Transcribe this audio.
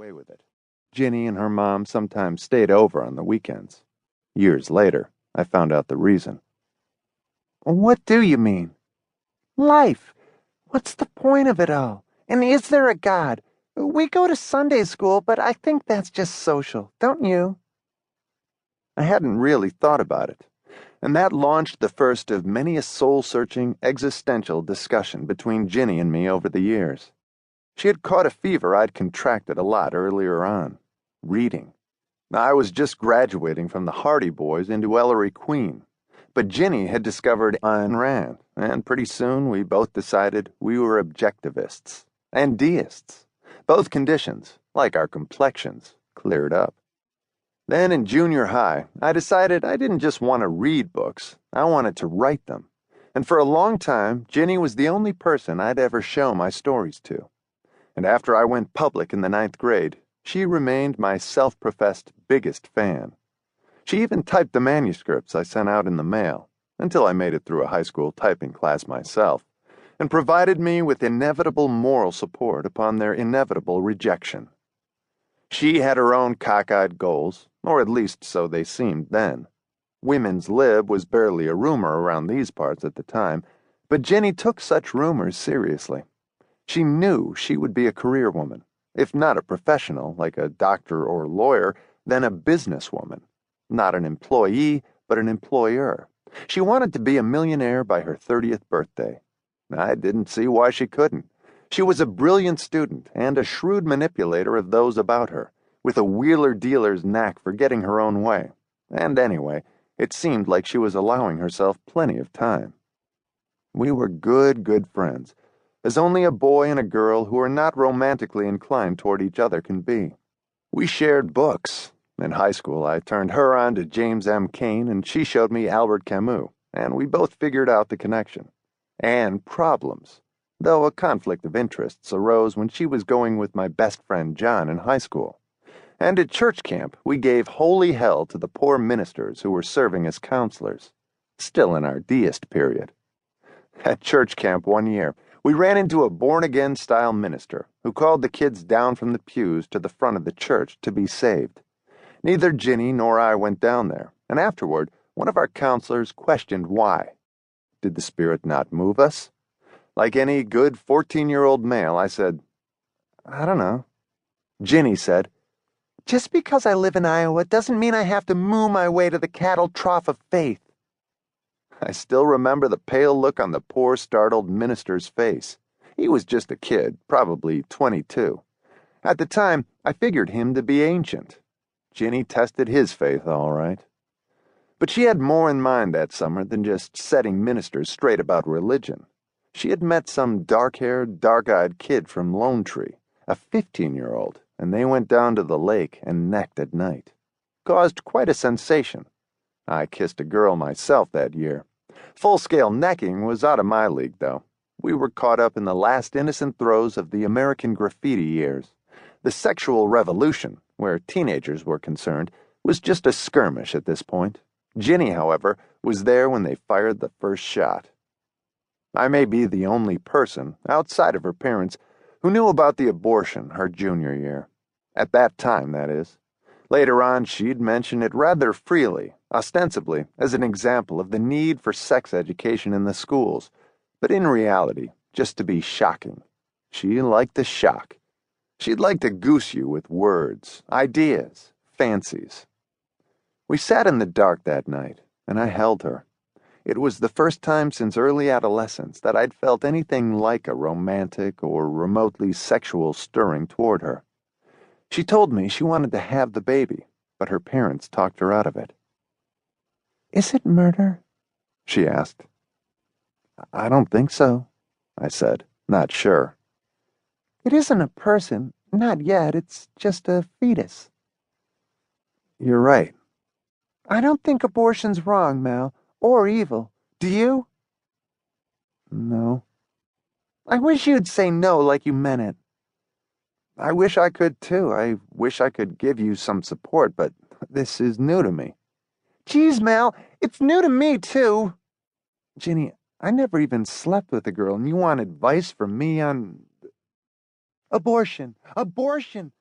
away with it. Ginnie and her mom sometimes stayed over on the weekends. Years later, I found out the reason. What do you mean? Life. What's the point of it all? And is there a God? We go to Sunday school, but I think that's just social, don't you? I hadn't really thought about it, and that launched the first of many a soul-searching, existential discussion between Ginnie and me over the years. She had caught a fever I'd contracted a lot earlier on. Reading. I was just graduating from the Hardy Boys into Ellery Queen, but Ginnie had discovered Ayn Rand, and pretty soon we both decided we were objectivists and deists. Both conditions, like our complexions, cleared up. Then in junior high, I decided I didn't just want to read books, I wanted to write them. And for a long time, Ginnie was the only person I'd ever show my stories to. And after I went public in the 9th grade, she remained my self-professed biggest fan. She even typed the manuscripts I sent out in the mail, until I made it through a high school typing class myself, and provided me with inevitable moral support upon their inevitable rejection. She had her own cockeyed goals, or at least so they seemed then. Women's lib was barely a rumor around these parts at the time, but Ginnie took such rumors seriously. She knew she would be a career woman, if not a professional like a doctor or lawyer, then a businesswoman. Not an employee, but an employer. She wanted to be a millionaire by her 30th birthday. I didn't see why she couldn't. She was a brilliant student and a shrewd manipulator of those about her, with a wheeler-dealer's knack for getting her own way. And anyway, it seemed like she was allowing herself plenty of time. We were good friends, as only a boy and a girl who are not romantically inclined toward each other can be. We shared books. In high school, I turned her on to James M. Cain, and she showed me Albert Camus, and we both figured out the connection. And problems. Though a conflict of interests arose when she was going with my best friend John in high school. And at church camp, we gave holy hell to the poor ministers who were serving as counselors. Still in our deist period. At church camp one year, we ran into a born-again style minister who called the kids down from the pews to the front of the church to be saved. Neither Ginnie nor I went down there, and afterward, one of our counselors questioned why. Did the Spirit not move us? Like any good 14-year-old male, I said, I don't know. Ginnie said, Just because I live in Iowa doesn't mean I have to moo my way to the cattle trough of faith. I still remember the pale look on the poor, startled minister's face. He was just a kid, probably 22. At the time, I figured him to be ancient. Ginnie tested his faith, all right. But she had more in mind that summer than just setting ministers straight about religion. She had met some dark-haired, dark-eyed kid from Lone Tree, a 15-year-old, and they went down to the lake and necked at night. Caused quite a sensation. I kissed a girl myself that year. Full-scale necking was out of my league, though. We were caught up in the last innocent throes of the American graffiti years. The sexual revolution, where teenagers were concerned, was just a skirmish at this point. Ginnie, however, was there when they fired the first shot. I may be the only person, outside of her parents, who knew about the abortion her junior year. At that time, that is. Later on, she'd mention it rather freely, ostensibly as an example of the need for sex education in the schools, but in reality, just to be shocking. She liked the shock. She'd like to goose you with words, ideas, fancies. We sat in the dark that night, and I held her. It was the first time since early adolescence that I'd felt anything like a romantic or remotely sexual stirring toward her. She told me she wanted to have the baby, but her parents talked her out of it. Is it murder? She asked. I don't think so, I said, not sure. It isn't a person, not yet, it's just a fetus. You're right. I don't think abortion's wrong, Mal, or evil. Do you? No. I wish you'd say no like you meant it. I wish I could, too. I wish I could give you some support, but this is new to me. Geez, Mal, it's new to me, too. Ginnie, I never even slept with a girl, and you want advice from me on... Abortion. Abortion.